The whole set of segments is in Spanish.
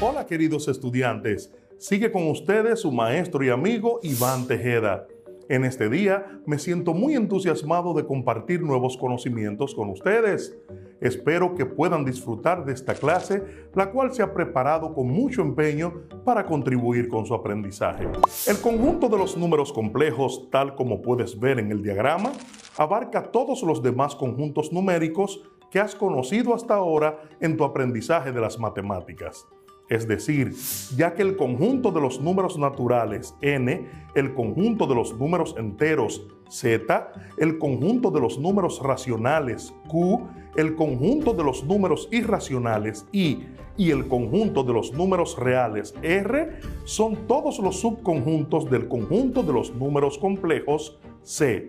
Hola queridos estudiantes, sigue con ustedes su maestro y amigo Iván Tejeda. En este día me siento muy entusiasmado de compartir nuevos conocimientos con ustedes. Espero que puedan disfrutar de esta clase, la cual se ha preparado con mucho empeño para contribuir con su aprendizaje. El conjunto de los números complejos, tal como puedes ver en el diagrama, abarca todos los demás conjuntos numéricos que has conocido hasta ahora en tu aprendizaje de las matemáticas. Es decir, ya que el conjunto de los números naturales n, el conjunto de los números enteros z, el conjunto de los números racionales q, el conjunto de los números irracionales i y el conjunto de los números reales r son todos los subconjuntos del conjunto de los números complejos c.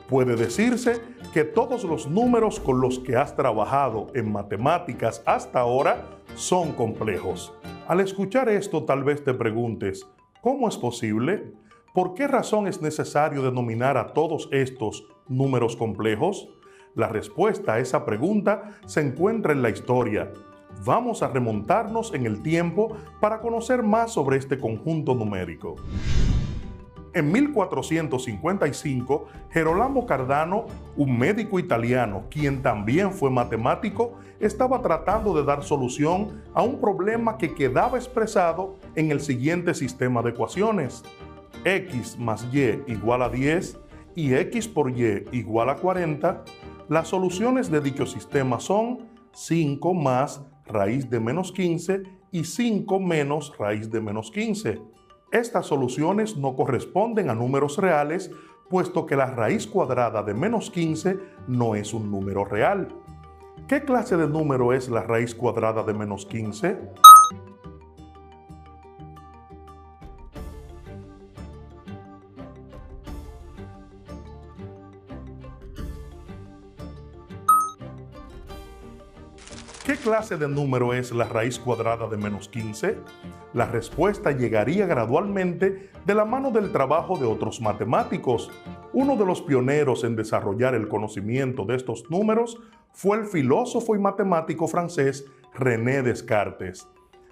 Puede decirse que todos los números con los que has trabajado en matemáticas hasta ahora son complejos. Al escuchar esto, tal vez te preguntes, ¿cómo es posible? ¿Por qué razón es necesario denominar a todos estos números complejos? La respuesta a esa pregunta se encuentra en la historia. Vamos a remontarnos en el tiempo para conocer más sobre este conjunto numérico. En 1455, Gerolamo Cardano, un médico italiano, quien también fue matemático, estaba tratando de dar solución a un problema que quedaba expresado en el siguiente sistema de ecuaciones. X más y igual a 10 y x por y igual a 40. Las soluciones de dicho sistema son 5 más raíz de menos 15 y 5 menos raíz de menos 15. Estas soluciones no corresponden a números reales, puesto que la raíz cuadrada de menos 15 no es un número real. ¿Qué clase de número es la raíz cuadrada de menos 15? ¿Qué clase de número es la raíz cuadrada de menos 15? La respuesta llegaría gradualmente de la mano del trabajo de otros matemáticos. Uno de los pioneros en desarrollar el conocimiento de estos números fue el filósofo y matemático francés René Descartes.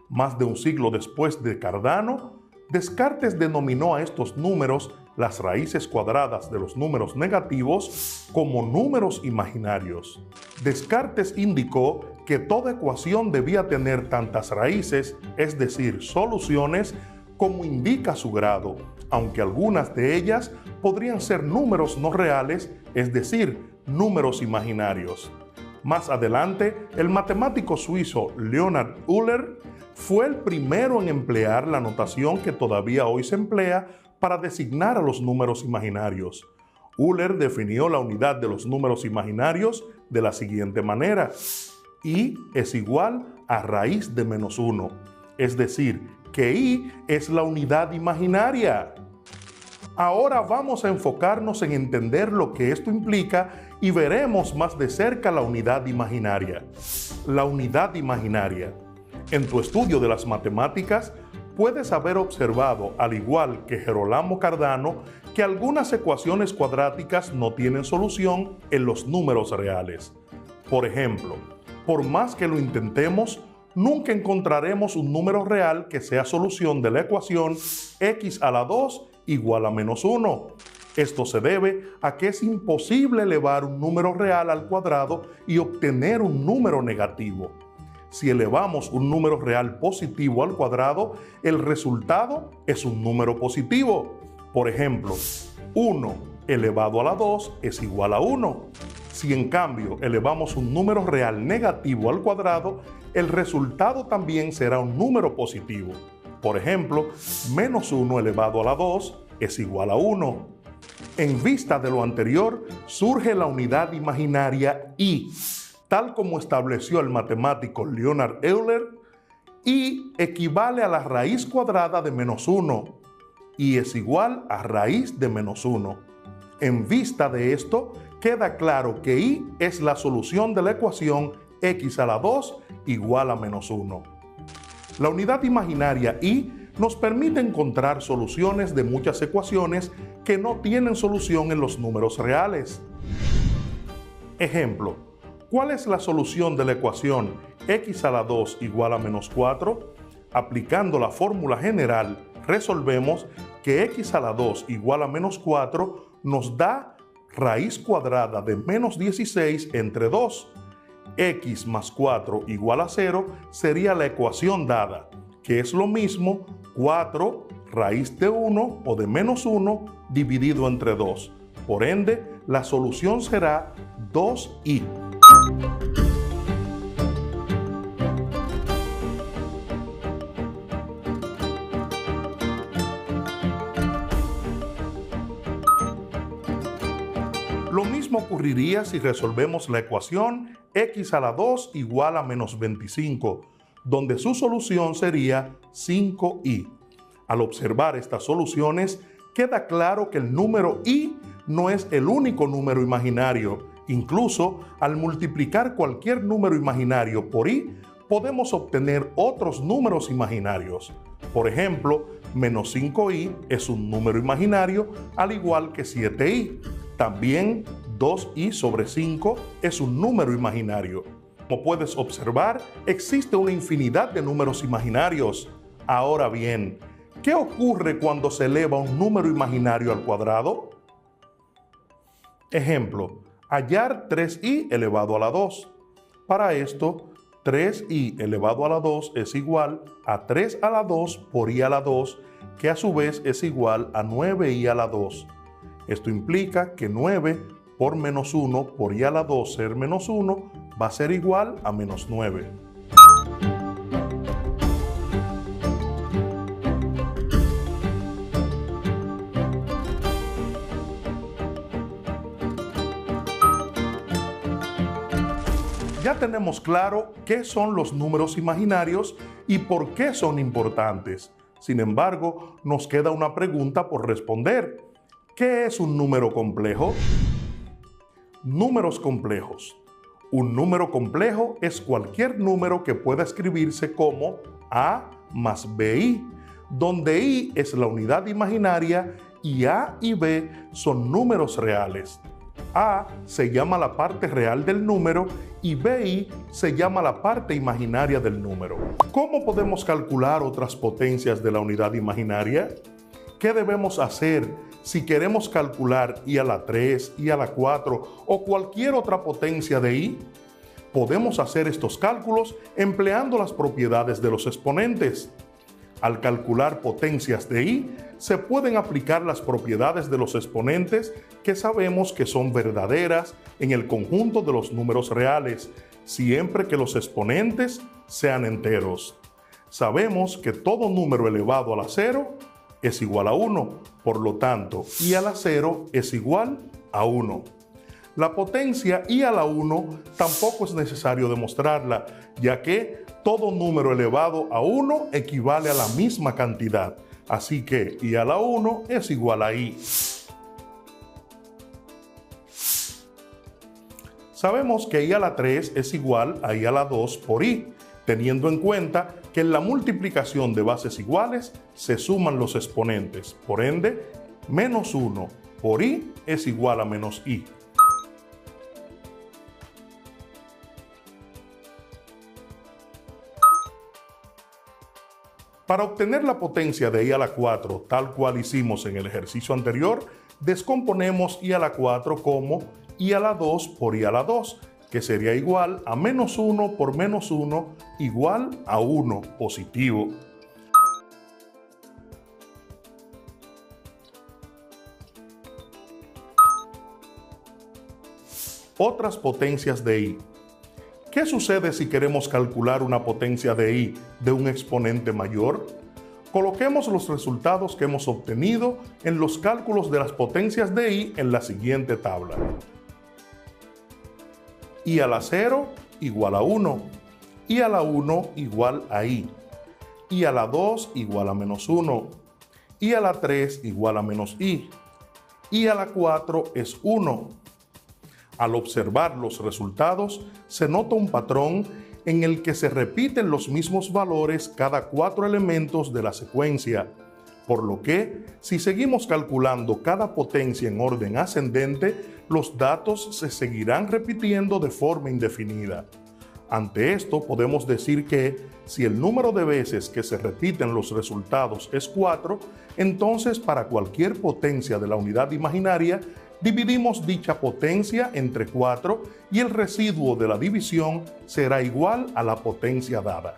Más de un siglo después de Cardano, Descartes denominó a estos números, las raíces cuadradas de los números negativos, como números imaginarios. Descartes indicó que toda ecuación debía tener tantas raíces, es decir, soluciones, como indica su grado, aunque algunas de ellas podrían ser números no reales, es decir, números imaginarios. Más adelante, el matemático suizo Leonhard Euler fue el primero en emplear la notación que todavía hoy se emplea para designar a los números imaginarios. Euler definió la unidad de los números imaginarios de la siguiente manera: i es igual a raíz de menos 1, es decir, que i es la unidad imaginaria. Ahora vamos a enfocarnos en entender lo que esto implica y veremos más de cerca la unidad imaginaria. La unidad imaginaria. En tu estudio de las matemáticas, puedes haber observado, al igual que Gerolamo Cardano, que algunas ecuaciones cuadráticas no tienen solución en los números reales. Por ejemplo, por más que lo intentemos, nunca encontraremos un número real que sea solución de la ecuación x a la 2 igual a menos 1. Esto se debe a que es imposible elevar un número real al cuadrado y obtener un número negativo. Si elevamos un número real positivo al cuadrado, el resultado es un número positivo. Por ejemplo, 1 elevado a la 2 es igual a 1. Si en cambio elevamos un número real negativo al cuadrado, el resultado también será un número positivo. Por ejemplo, menos 1 elevado a la 2 es igual a 1. En vista de lo anterior, surge la unidad imaginaria i, tal como estableció el matemático Leonhard Euler. I equivale a la raíz cuadrada de menos 1. I es igual a raíz de menos 1. En vista de esto, queda claro que i es la solución de la ecuación x a la 2 igual a menos 1. La unidad imaginaria i nos permite encontrar soluciones de muchas ecuaciones que no tienen solución en los números reales. Ejemplo, ¿cuál es la solución de la ecuación x a la 2 igual a menos 4? Aplicando la fórmula general, resolvemos que x a la 2 igual a menos 4 nos da raíz cuadrada de menos 16 entre 2. X más 4 igual a 0 sería la ecuación dada, que es lo mismo 4 raíz de 1 o de menos 1 dividido entre 2. Por ende, la solución será 2i. Lo mismo ocurriría si resolvemos la ecuación x a la 2 igual a menos 25, donde su solución sería 5i. Al observar estas soluciones, queda claro que el número i no es el único número imaginario. Incluso, al multiplicar cualquier número imaginario por i, podemos obtener otros números imaginarios. Por ejemplo, menos 5i es un número imaginario, al igual que 7i. También 2i sobre 5 es un número imaginario. Como puedes observar, existe una infinidad de números imaginarios. Ahora bien, ¿qué ocurre cuando se eleva un número imaginario al cuadrado? Ejemplo, hallar 3i elevado a la 2. Para esto, 3i elevado a la 2 es igual a 3 a la 2 por i a la 2, que a su vez es igual a 9i a la 2. Esto implica que 9 por menos 1 por i a la 2 ser menos 1 va a ser igual a menos 9. Ya tenemos claro qué son los números imaginarios y por qué son importantes. Sin embargo, nos queda una pregunta por responder. ¿Qué es un número complejo? Números complejos. Un número complejo es cualquier número que pueda escribirse como a más bi, donde i es la unidad imaginaria y a y b son números reales. A se llama la parte real del número y bi se llama la parte imaginaria del número. ¿Cómo podemos calcular otras potencias de la unidad imaginaria? ¿Qué debemos hacer si queremos calcular i a la 3, i a la 4 o cualquier otra potencia de i? Podemos hacer estos cálculos empleando las propiedades de los exponentes. Al calcular potencias de i, se pueden aplicar las propiedades de los exponentes que sabemos que son verdaderas en el conjunto de los números reales, siempre que los exponentes sean enteros. Sabemos que todo número elevado a la 0 es igual a 1, por lo tanto, i a la 0 es igual a 1. La potencia i a la 1 tampoco es necesario demostrarla, ya que todo número elevado a 1 equivale a la misma cantidad, así que i a la 1 es igual a i. Sabemos que i a la 3 es igual a i a la 2 por i, teniendo en cuenta que en la multiplicación de bases iguales se suman los exponentes. Por ende, menos 1 por i es igual a menos i. Para obtener la potencia de i a la 4, tal cual hicimos en el ejercicio anterior, descomponemos i a la 4 como i a la 2 por i a la 2, que sería igual a menos 1 por menos 1 igual a 1 positivo. Otras potencias de i. ¿Qué sucede si queremos calcular una potencia de i de un exponente mayor? Coloquemos los resultados que hemos obtenido en los cálculos de las potencias de i en la siguiente tabla. I a la 0 igual a 1, i a la 1 igual a i a la 2 igual a menos 1, i a la 3 igual a menos i a la 4 es 1. Al observar los resultados, se nota un patrón en el que se repiten los mismos valores cada 4 elementos de la secuencia, por lo que, si seguimos calculando cada potencia en orden ascendente, los datos se seguirán repitiendo de forma indefinida. Ante esto podemos decir que si el número de veces que se repiten los resultados es 4, entonces para cualquier potencia de la unidad imaginaria, dividimos dicha potencia entre 4 y el residuo de la división será igual a la potencia dada.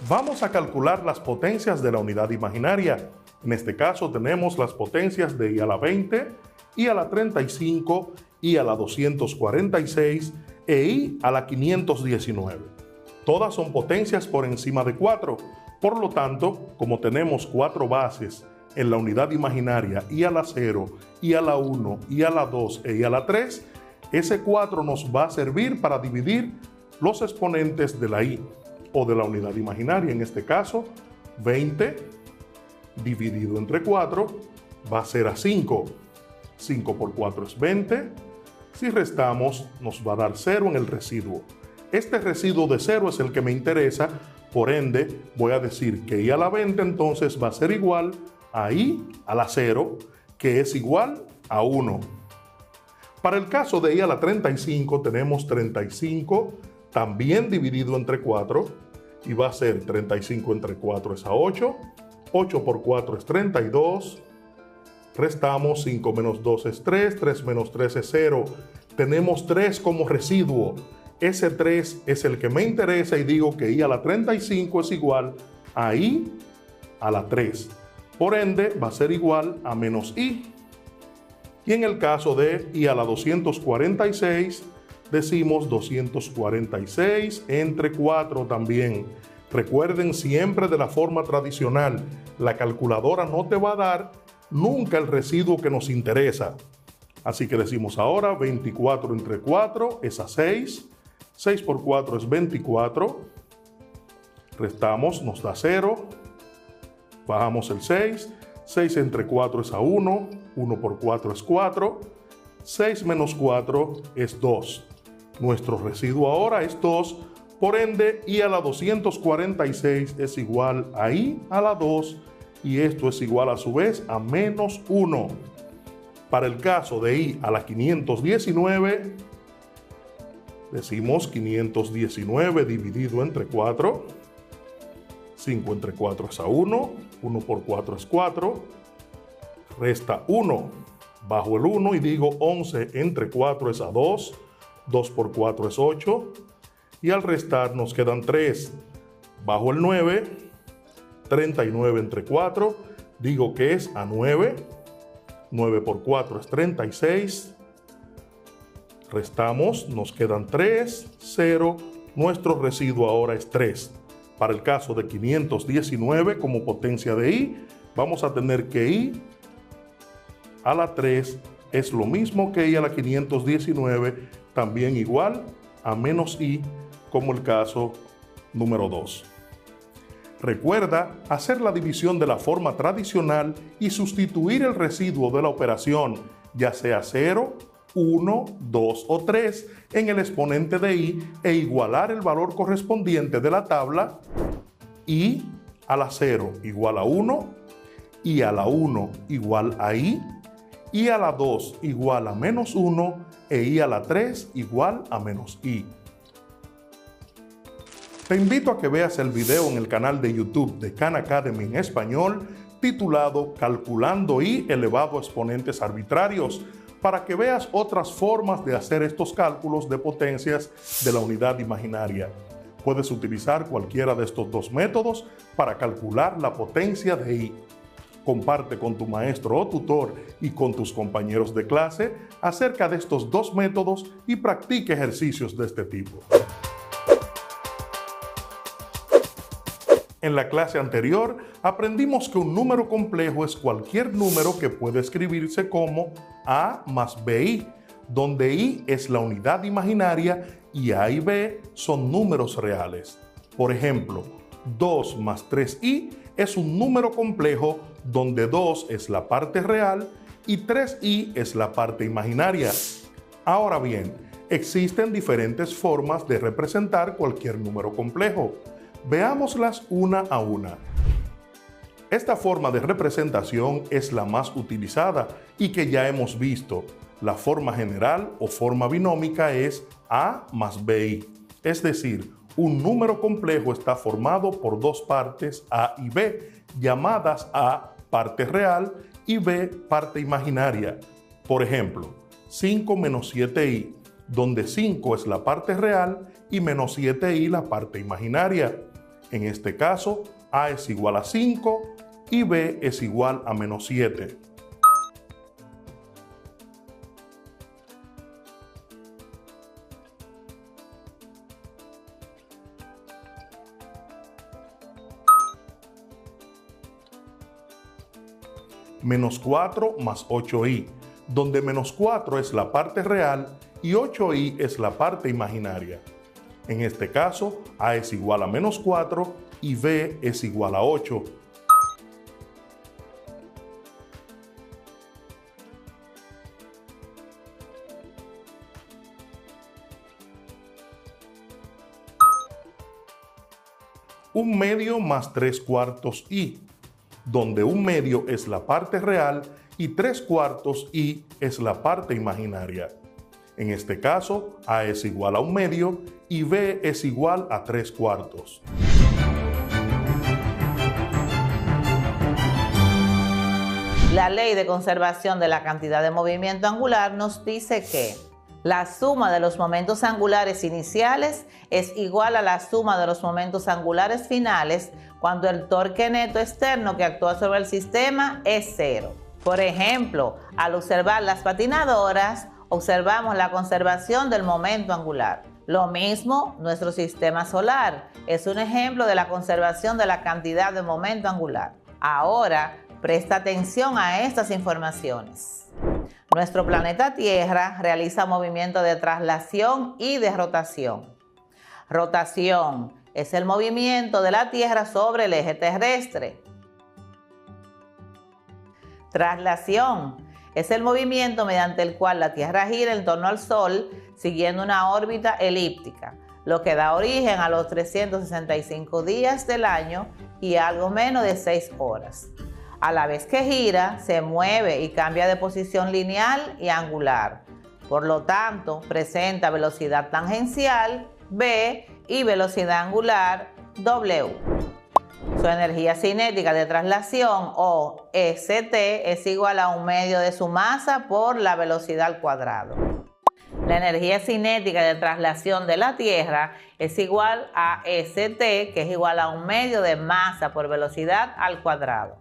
Vamos a calcular las potencias de la unidad imaginaria. En este caso tenemos las potencias de i a la 20, i a la 35, i a la 246 e i a la 519. Todas son potencias por encima de 4. Por lo tanto, como tenemos 4 bases en la unidad imaginaria i a la 0, i a la 1, i a la 2 e i a la 3, ese 4 nos va a servir para dividir los exponentes de la i o de la unidad imaginaria. En este caso, 20 dividido entre 4 va a ser a 5. 5 por 4 es 20. Si restamos, nos va a dar 0 en el residuo. Este residuo de 0 es el que me interesa, por ende, voy a decir que i a la 20 entonces va a ser igual a i a la 0, que es igual a 1. Para el caso de i a la 35, tenemos 35 también dividido entre 4, y va a ser 35 entre 4 es a 8, 8 por 4 es 32, restamos 5 menos 2 es 3, 3 menos 3 es 0, tenemos 3 como residuo, ese 3 es el que me interesa y digo que i a la 35 es igual a i a la 3, por ende va a ser igual a menos i. Y en el caso de i a la 246, decimos 246 entre 4 también. Recuerden siempre de la forma tradicional, la calculadora no te va a dar nunca el residuo que nos interesa. Así que decimos ahora 24 entre 4 es a 6, 6 por 4 es 24, restamos, nos da 0, bajamos el 6, 6 entre 4 es a 1, 1 por 4 es 4, 6 menos 4 es 2. Nuestro residuo ahora es 2, por ende i a la 246 es igual a i a la 2 y esto es igual a su vez a menos 1. Para el caso de i a la 519, decimos 519 dividido entre 4, 5 entre 4 es a 1, 1 por 4 es 4, resta 1, bajo el 1 y digo 11 entre 4 es a 2, 2 por 4 es 8, y al restar nos quedan 3, bajo el 9, 39 entre 4, digo que es a 9, 9 por 4 es 36, restamos, nos quedan 3, 0, nuestro residuo ahora es 3. Para el caso de 519 como potencia de i, vamos a tener que i a la 3 es lo mismo que i a la 519, también igual a menos i, como el caso número 2. Recuerda hacer la división de la forma tradicional y sustituir el residuo de la operación, ya sea 0, 1, 2 o 3, en el exponente de i e igualar el valor correspondiente de la tabla. I a la 0 igual a 1, i a la 1 igual a i a la 2 igual a menos 1 e i a la 3 igual a menos i. Te invito a que veas el video en el canal de YouTube de Khan Academy en español titulado Calculando i elevado a exponentes arbitrarios, para que veas otras formas de hacer estos cálculos de potencias de la unidad imaginaria. Puedes utilizar cualquiera de estos dos métodos para calcular la potencia de i. Comparte con tu maestro o tutor y con tus compañeros de clase acerca de estos dos métodos y practique ejercicios de este tipo. En la clase anterior aprendimos que un número complejo es cualquier número que puede escribirse como a más bi, donde i es la unidad imaginaria y a y b son números reales. Por ejemplo, 2 más 3i es un número complejo donde 2 es la parte real y 3i es la parte imaginaria. Ahora bien, existen diferentes formas de representar cualquier número complejo. Veámoslas una a una. Esta forma de representación es la más utilizada y que ya hemos visto. La forma general o forma binómica es a más bi. Es decir, un número complejo está formado por dos partes A y B, llamadas A parte real y B parte imaginaria. Por ejemplo, 5 menos 7i, donde 5 es la parte real y menos 7i la parte imaginaria. En este caso, A es igual a 5 y B es igual a menos 7. Menos 4 más 8i, donde menos 4 es la parte real y 8i es la parte imaginaria. En este caso, A es igual a menos 4 y B es igual a 8. Un medio más 3/4 i, donde un medio es la parte real y 3/4 i es la parte imaginaria. En este caso, A es igual a un medio y B es igual a 3/4. La ley de conservación de la cantidad de movimiento angular nos dice que la suma de los momentos angulares iniciales es igual a la suma de los momentos angulares finales cuando el torque neto externo que actúa sobre el sistema es cero. Por ejemplo, al observar las patinadoras, observamos la conservación del momento angular. Lo mismo, nuestro sistema solar es un ejemplo de la conservación de la cantidad de momento angular. Ahora, presta atención a estas informaciones. Nuestro planeta Tierra realiza movimiento de traslación y de rotación. Rotación es el movimiento de la Tierra sobre el eje terrestre. Traslación es el movimiento mediante el cual la Tierra gira en torno al Sol siguiendo una órbita elíptica, lo que da origen a los 365 días del año y algo menos de 6 horas. A la vez que gira, se mueve y cambia de posición lineal y angular. Por lo tanto, presenta velocidad tangencial, v, y velocidad angular, w. Su energía cinética de traslación, o St, es igual a un medio de su masa por la velocidad al cuadrado. La energía cinética de traslación de la Tierra es igual a St, que es igual a un medio de masa por velocidad al cuadrado.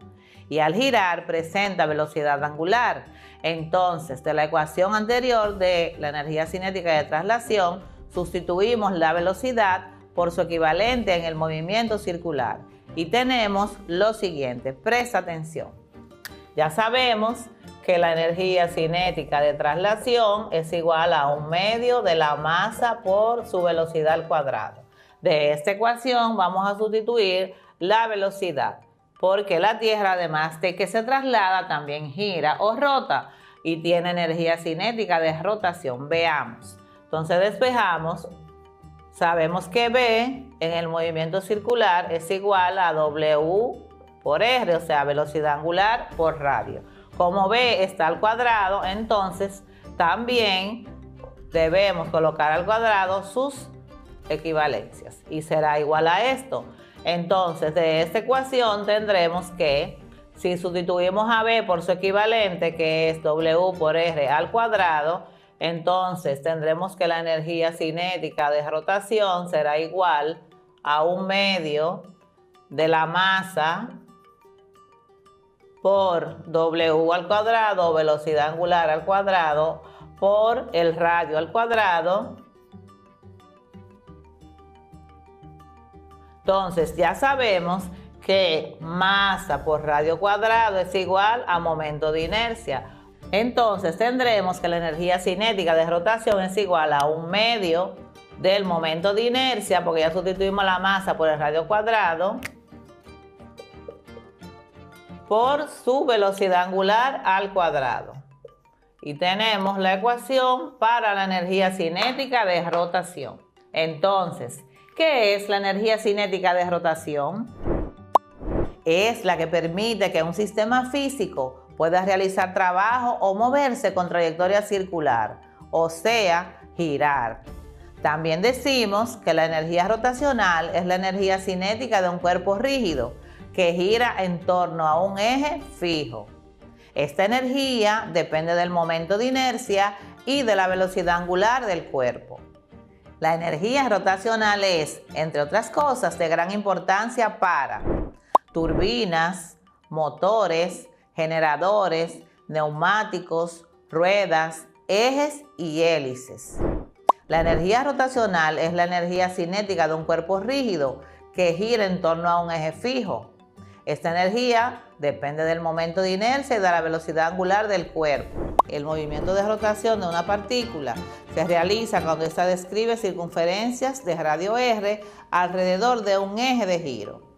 Y al girar presenta velocidad angular. Entonces, de la ecuación anterior de la energía cinética de traslación, sustituimos la velocidad por su equivalente en el movimiento circular. Y tenemos lo siguiente, presta atención. Ya sabemos que la energía cinética de traslación es igual a un medio de la masa por su velocidad al cuadrado. De esta ecuación vamos a sustituir la velocidad, porque la Tierra, además de que se traslada, también gira o rota y tiene energía cinética de rotación. Veamos. Entonces despejamos. Sabemos que V en el movimiento circular es igual a W por R, o sea, velocidad angular por radio. Como V está al cuadrado, entonces también debemos colocar al cuadrado sus equivalencias y será igual a esto. Entonces, de esta ecuación tendremos que, si sustituimos a V por su equivalente, que es W por R al cuadrado, entonces tendremos que la energía cinética de rotación será igual a un medio de la masa por W al cuadrado, velocidad angular al cuadrado, por el radio al cuadrado. Entonces ya sabemos que masa por radio cuadrado es igual a momento de inercia. Entonces tendremos que la energía cinética de rotación es igual a un medio del momento de inercia, porque ya sustituimos la masa por el radio cuadrado, por su velocidad angular al cuadrado. Y tenemos la ecuación para la energía cinética de rotación. Entonces, ¿qué es la energía cinética de rotación? Es la que permite que un sistema físico pueda realizar trabajo o moverse con trayectoria circular, o sea, girar. También decimos que la energía rotacional es la energía cinética de un cuerpo rígido que gira en torno a un eje fijo. Esta energía depende del momento de inercia y de la velocidad angular del cuerpo. La energía rotacional es, entre otras cosas, de gran importancia para turbinas, motores, generadores, neumáticos, ruedas, ejes y hélices. La energía rotacional es la energía cinética de un cuerpo rígido que gira en torno a un eje fijo. Esta energía depende del momento de inercia y de la velocidad angular del cuerpo. El movimiento de rotación de una partícula se realiza cuando ésta describe circunferencias de radio r alrededor de un eje de giro.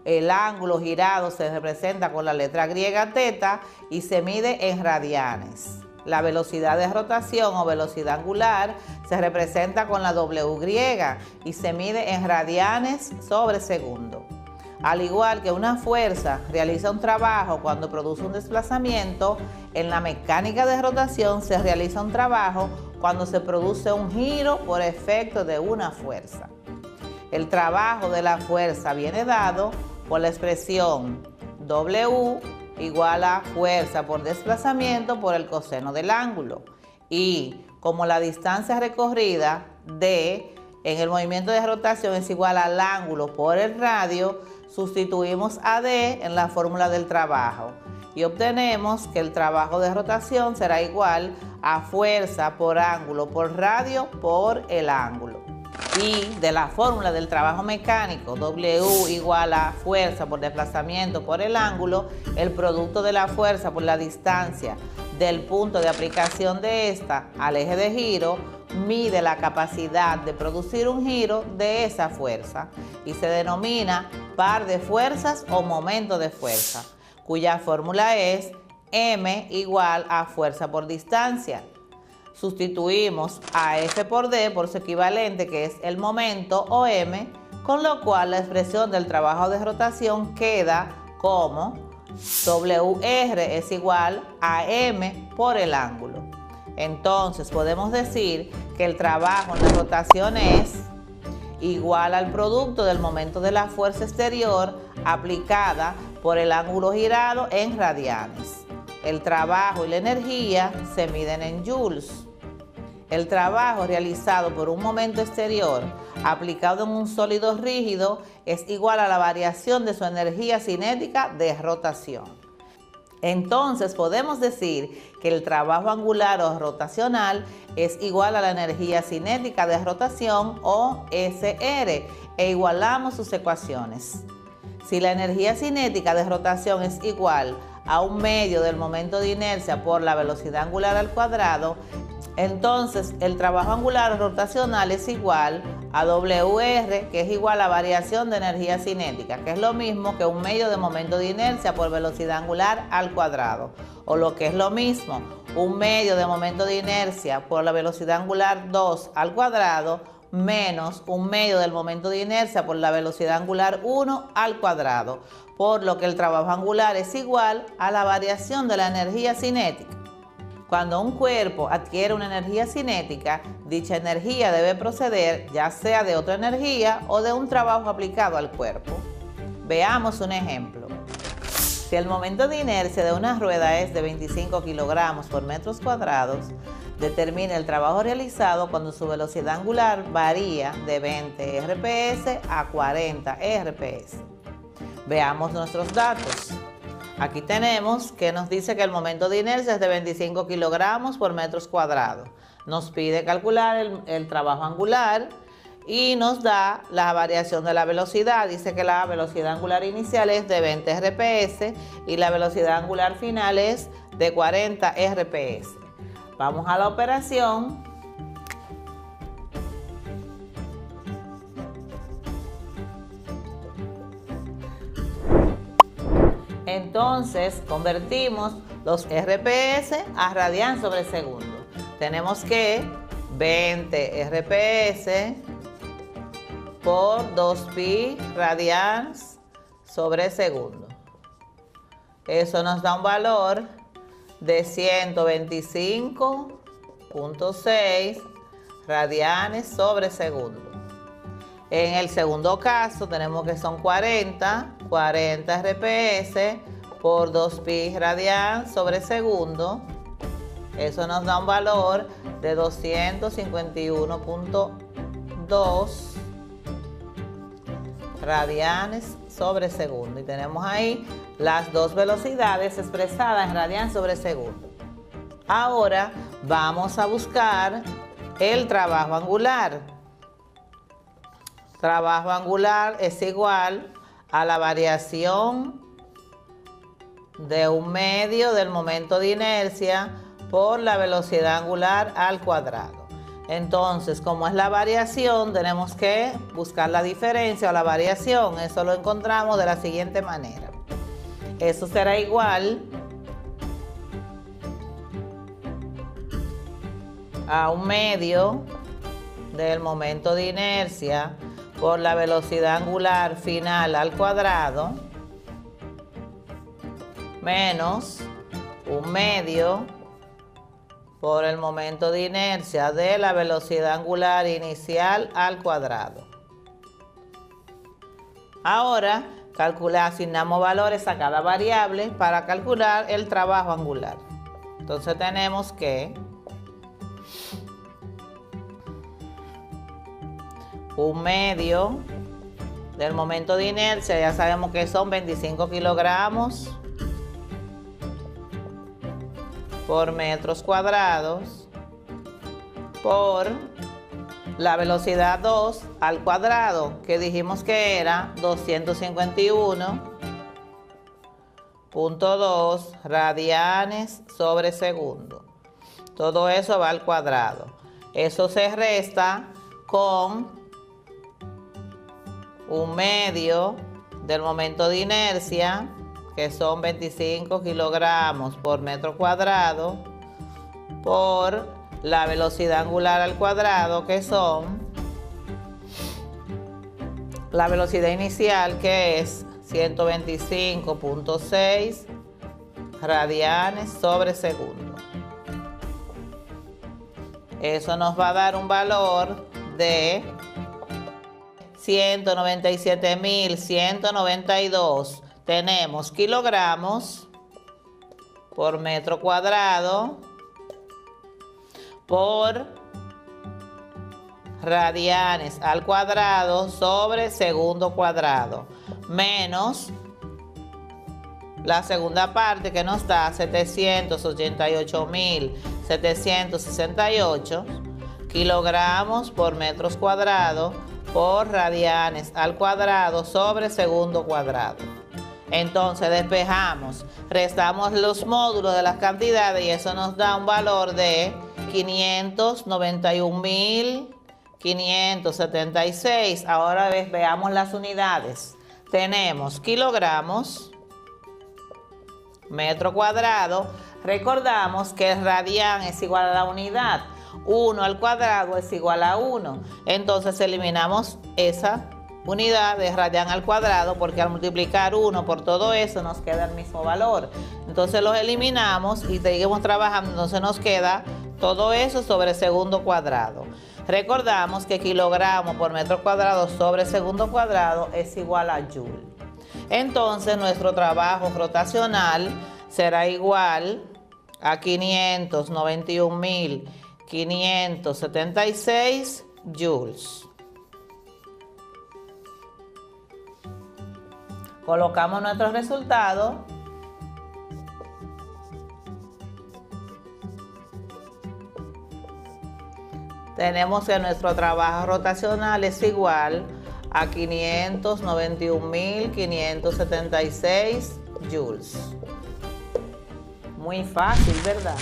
El ángulo girado se representa con la letra griega θ y se mide en radianes. La velocidad de rotación o velocidad angular se representa con la W griega y se mide en radianes sobre segundo. Al igual que una fuerza realiza un trabajo cuando produce un desplazamiento, en la mecánica de rotación se realiza un trabajo cuando se produce un giro por efecto de una fuerza. El trabajo de la fuerza viene dado por la expresión W igual a fuerza por desplazamiento por el coseno del ángulo. Y como la distancia recorrida D en el movimiento de rotación es igual al ángulo por el radio, sustituimos a D en la fórmula del trabajo y obtenemos que el trabajo de rotación será igual a fuerza por ángulo por radio por el ángulo. Y de la fórmula del trabajo mecánico, W igual a fuerza por desplazamiento por el ángulo, el producto de la fuerza por la distancia del punto de aplicación de esta al eje de giro mide la capacidad de producir un giro de esa fuerza y se denomina par de fuerzas o momento de fuerza, cuya fórmula es M igual a fuerza por distancia. Sustituimos a F por D por su equivalente, que es el momento o M, con lo cual la expresión del trabajo de rotación queda como WR es igual a M por el ángulo. Entonces podemos decir que el trabajo en la rotación es igual al producto del momento de la fuerza exterior aplicada por el ángulo girado en radianes. El trabajo y la energía se miden en joules. El trabajo realizado por un momento exterior aplicado en un sólido rígido es igual a la variación de su energía cinética de rotación. Entonces podemos decir que el trabajo angular o rotacional es igual a la energía cinética de rotación o SR e igualamos sus ecuaciones. Si la energía cinética de rotación es igual a un medio del momento de inercia por la velocidad angular al cuadrado, entonces el trabajo angular rotacional es igual a WR, que es igual a variación de energía cinética, que es lo mismo que un medio de momento de inercia por velocidad angular al cuadrado, o lo que es lo mismo, un medio de momento de inercia por la velocidad angular 2 al cuadrado menos un medio del momento de inercia por la velocidad angular 1 al cuadrado, por lo que el trabajo angular es igual a la variación de la energía cinética. Cuando un cuerpo adquiere una energía cinética, dicha energía debe proceder ya sea de otra energía o de un trabajo aplicado al cuerpo. Veamos un ejemplo. Si el momento de inercia de una rueda es de 25 kilogramos por metros cuadrados, determina el trabajo realizado cuando su velocidad angular varía de 20 RPS a 40 RPS. Veamos nuestros datos. Aquí tenemos que nos dice que el momento de inercia es de 25 kilogramos por metros cuadrados. Nos pide calcular el trabajo angular y nos da la variación de la velocidad. Dice que la velocidad angular inicial es de 20 RPS y la velocidad angular final es de 40 RPS. Vamos a la operación. Entonces convertimos los RPS a radian sobre segundo. Tenemos que 20 RPS por 2pi radians sobre segundo. Eso nos da un valor de 125.6 radianes sobre segundo. En el segundo caso tenemos que son 40 RPS por 2pi radian sobre segundo. Eso nos da un valor de 251.2 radianes sobre segundo. Y tenemos ahí las dos velocidades expresadas en radian sobre segundo. Ahora vamos a buscar el trabajo angular. Trabajo angular es igual a la variación de 1/2 del momento de inercia por la velocidad angular al cuadrado. Entonces, como es la variación, tenemos que buscar la diferencia o la variación. Eso lo encontramos de la siguiente manera. Eso será igual a 1/2 del momento de inercia por la velocidad angular final al cuadrado menos 1/2 por el momento de inercia de la velocidad angular inicial al cuadrado. Ahora asignamos valores a cada variable para calcular el trabajo angular. Entonces tenemos que 1/2 del momento de inercia, ya sabemos que son 25 kilogramos por metros cuadrados por la velocidad 2 al cuadrado, que dijimos que era 251.2 radianes sobre segundo. Todo eso va al cuadrado. Eso se resta con 1/2 del momento de inercia, que son 25 kilogramos por metro cuadrado, por la velocidad angular al cuadrado, que son la velocidad inicial, que es 125.6 radianes sobre segundo. Eso nos va a dar un valor de 197.192. Tenemos kilogramos por metro cuadrado por radianes al cuadrado sobre segundo cuadrado, menos la segunda parte que nos da 788.768 kilogramos por metros cuadrados por radianes al cuadrado sobre segundo cuadrado. Entonces despejamos, restamos los módulos de las cantidades y eso nos da un valor de 591.576. Ahora veamos las unidades. Tenemos kilogramos, metro cuadrado. Recordamos que el radian es igual a la unidad. 1 al cuadrado es igual a 1. Entonces eliminamos esa unidad de radian al cuadrado, porque al multiplicar 1 por todo eso nos queda el mismo valor. Entonces los eliminamos y seguimos trabajando. Entonces nos queda todo eso sobre segundo cuadrado. Recordamos que kilogramo por metro cuadrado sobre segundo cuadrado es igual a joule. Entonces nuestro trabajo rotacional será igual a 591.576 joules. Colocamos nuestro resultado. Tenemos que nuestro trabajo rotacional es igual a 591.576 joules. Muy fácil, ¿verdad?